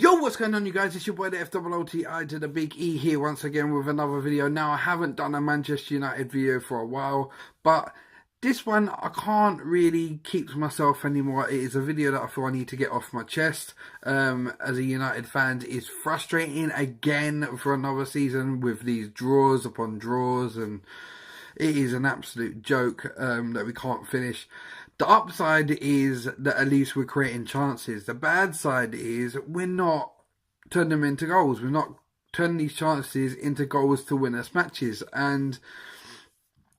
Yo, what's going on, you guys? It's your boy, the FOOTI to the big E here once again with another video. Now, I haven't done a Manchester United video for a while, but this one I can't really keep to myself anymore. It is a video that I feel I need to get off my chest. As a United fan, it's frustrating again for another season with these draws upon draws, and it is an absolute joke that we can't finish. The upside is that at least we're creating chances. The bad side is we're not turning them into goals. We're not turning these chances into goals to win us matches. And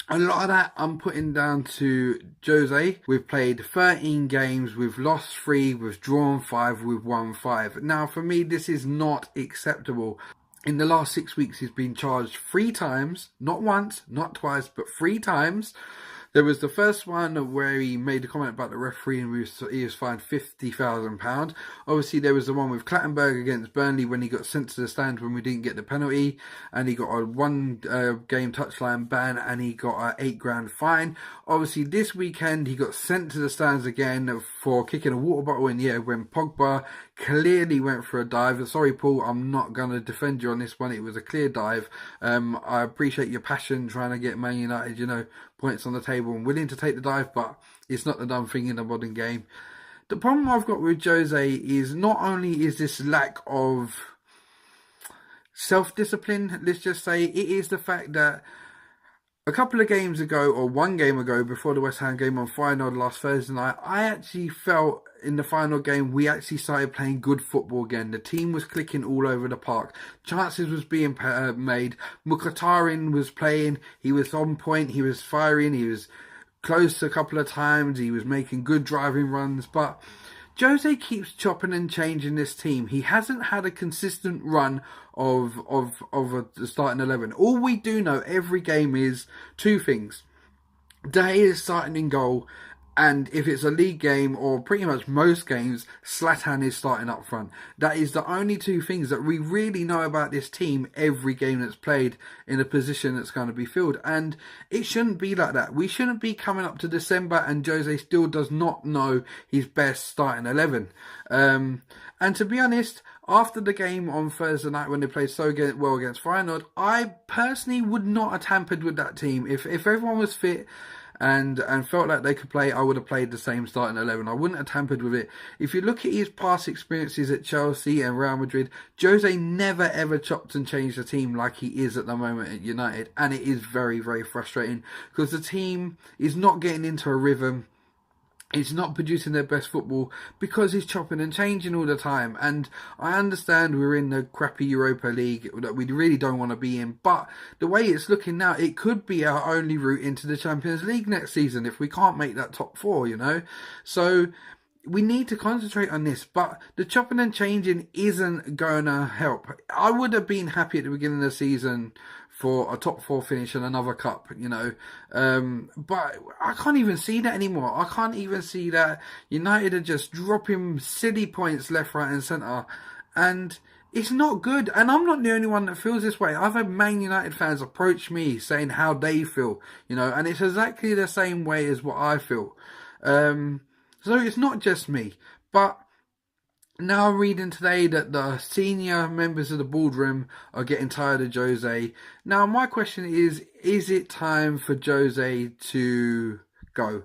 a lot of that I'm putting down to Jose. We've played 13 games, we've lost 3, we've drawn 5, we've won 5. Now, for me, this is not acceptable. In the last 6 weeks, he's been charged 3 times, not once, not twice, but 3 times. There was the first one where he made a comment about the referee and he was fined £50,000. Obviously, there was the one with Clattenburg against Burnley when he got sent to the stand when we didn't get the penalty, and he got a 1 game touchline ban and he got a £8,000 fine. Obviously, this weekend he got sent to the stands again for kicking a water bottle in the air when Pogba clearly went for a dive. Sorry, Paul, I'm not going to defend you on this one. It was a clear dive. I appreciate your passion trying to get Man United, points on the table and willing to take the dive, but it's not the done thing in the modern game. The problem I've got with Jose is not only is this lack of self-discipline, let's just say, it is the fact that a couple of games ago, or 1 game ago, before the West Ham game on final last Thursday night, I actually felt in the final game we actually started playing good football again. The team was clicking all over the park. Chances was being made. Mkhitaryan was playing. He was on point. He was firing. He was close a couple of times. He was making good driving runs. But Jose keeps chopping and changing this team. He hasn't had a consistent run of the starting 11. All we do know every game is 2 things. Day is starting in goal, and if it's a league game or pretty much most games, Zlatan is starting up front. That is the only 2 things that we really know about this team every game that's played in a position that's going to be filled. And it shouldn't be like that. We shouldn't be coming up to December and Jose still does not know his best starting 11. And to be honest, after the game on Thursday night when they played so well against Feyenoord, I personally would not have tampered with that team. If everyone was fit and felt like they could play, I would have played the same starting 11. I wouldn't have tampered with it. If you look at his past experiences at Chelsea and Real Madrid, Jose never ever chopped and changed the team like he is at the moment at United. And it is very, very frustrating because the team is not getting into a rhythm. It's not producing their best football because he's chopping and changing all the time. And I understand we're in the crappy Europa League that we really don't want to be in. But the way it's looking now, it could be our only route into the Champions League next season if we can't make that top 4, So we need to concentrate on this. But the chopping and changing isn't going to help. I would have been happy at the beginning of the season for a top 4 finish and another cup, but I can't even see that anymore. I can't even see that. United are just dropping silly points left, right and centre, and it's not good. And I'm not the only one that feels this way. I've had Man United fans approach me saying how they feel, and it's exactly the same way as what I feel. So it's not just me, but now I'm reading today that the senior members of the boardroom are getting tired of Jose. Now, my question is it time for Jose to go?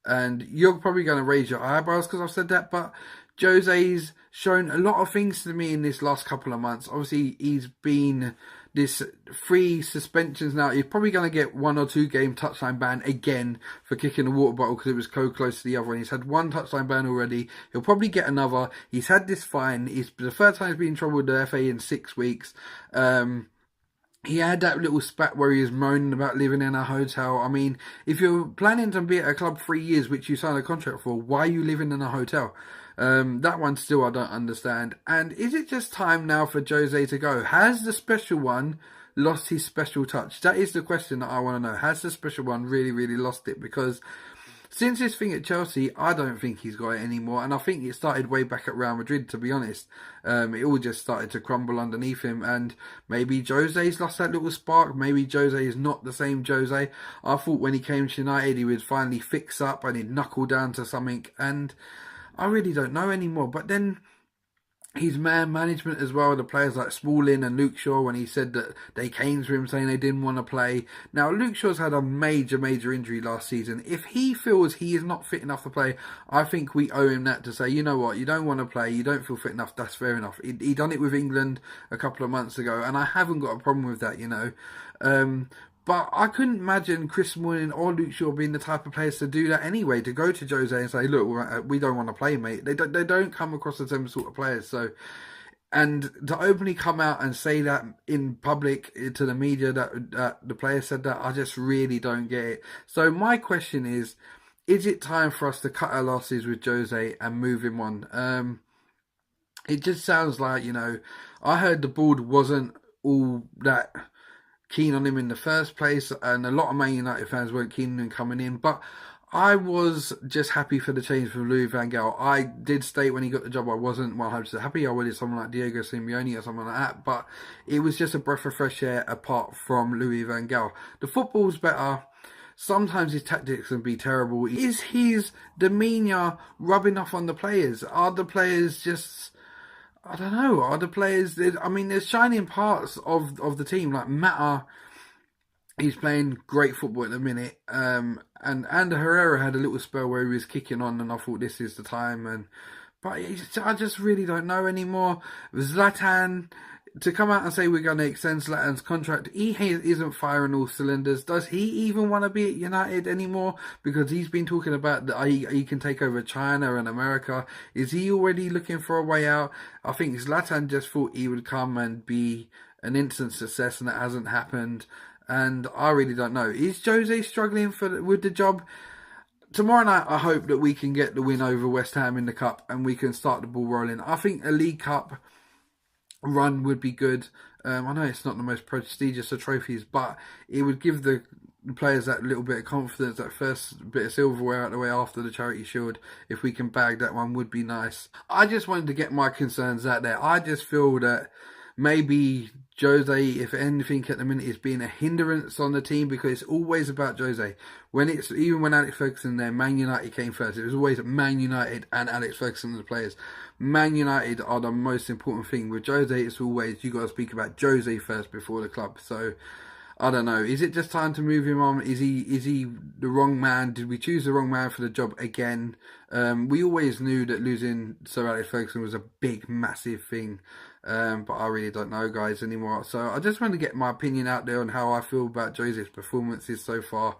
And you're probably going to raise your eyebrows because I've said that, but Jose's shown a lot of things to me in this last couple of months. Obviously, he's been this 3 suspensions now. He's probably going to get 1 or 2 game touchline ban again for kicking a water bottle because it was close to the other one. He's had 1 touchline ban already. He'll probably get another. He's had this fine. It's the third time he's been in trouble with the FA in 6 weeks. He had that little spat where he was moaning about living in a hotel. I mean, if you're planning to be at a club 3 years, which you signed a contract for, why are you living in a hotel? That one still I don't understand. And is it just time now for Jose to go? Has the special one lost his special touch? That is the question that I want to know. Has the special one really, really lost it? Because since his thing at Chelsea, I don't think he's got it anymore. And I think it started way back at Real Madrid, to be honest. It all just started to crumble underneath him. And maybe Jose's lost that little spark. Maybe Jose is not the same Jose. I thought when he came to United, he would finally fix up and he'd knuckle down to something. And I really don't know anymore. But then his man management as well, the players like Smalling and Luke Shaw, when he said that they came to him saying they didn't want to play. Now, Luke Shaw's had a major injury last season. If he feels he is not fit enough to play, I think we owe him that, to say, you know what, you don't want to play, you don't feel fit enough, that's fair enough. He done it with England a couple of months ago, and I haven't got a problem with that, you know. But I couldn't imagine Chris Smalling or Luke Shaw being the type of players to do that anyway, to go to Jose and say, look, we don't want to play, mate. They don't come across as them sort of players. So, and to openly come out and say that in public to the media that the player said that, I just really don't get it. So my question is it time for us to cut our losses with Jose and move him on? It just sounds like, you know, I heard the board wasn't all that keen on him in the first place, and a lot of Man United fans weren't keen on him coming in, but I was just happy for the change from Louis van Gaal. I did state when he got the job I wasn't 100% happy. I wanted someone like Diego Simeone or someone like that, but it was just a breath of fresh air apart from Louis van Gaal. The football's better. Sometimes his tactics can be terrible. Is his demeanour rubbing off on the players? Are the players just... I don't know. Are the players... I mean, there's shining parts of the team. Like Mata, he's playing great football at the minute. And Herrera had a little spell where he was kicking on, and I thought this is the time. But I just really don't know anymore. Zlatan, to come out and say we're going to extend Zlatan's contract, he isn't firing all cylinders. Does he even want to be at United anymore? Because he's been talking about that he can take over China and America. Is he already looking for a way out? I think Zlatan just thought he would come and be an instant success, and that hasn't happened. And I really don't know. Is Jose struggling with the job? Tomorrow night, I hope that we can get the win over West Ham in the Cup and we can start the ball rolling. I think a League Cup run would be good. I know it's not the most prestigious of trophies, but it would give the players that little bit of confidence, that first bit of silverware out of the way after the Charity Shield. If we can bag that one, would be nice. I just wanted to get my concerns out there. I just feel that maybe Jose, if anything at the minute, is being a hindrance on the team, because it's always about Jose. Even when Alex Ferguson there, Man United came first. It was always Man United and Alex Ferguson as the players. Man United are the most important thing. With Jose, it's always, you got to speak about Jose first before the club. So I don't know. Is it just time to move him on? Is he the wrong man? Did we choose the wrong man for the job again? We always knew that losing Sir Alex Ferguson was a big, massive thing. But I really don't know, guys, anymore. So I just want to get my opinion out there on how I feel about Jose's performances so far.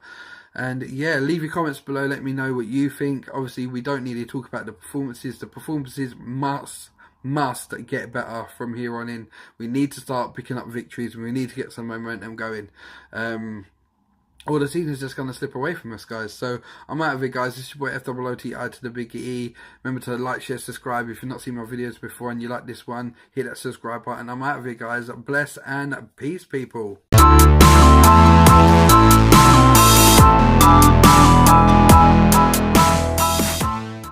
And yeah, leave your comments below. Let me know what you think. Obviously, we don't need to talk about the performances. The performances must get better from here on in. We need to start picking up victories, and we need to get some momentum going. Or the season's just going to slip away from us, guys. So I'm out of it, guys. This is your boy FOOTI to the big E. Remember to like, share, subscribe if you've not seen my videos before and you like this one. Hit that subscribe button. I'm out of it, guys. Bless and peace, people.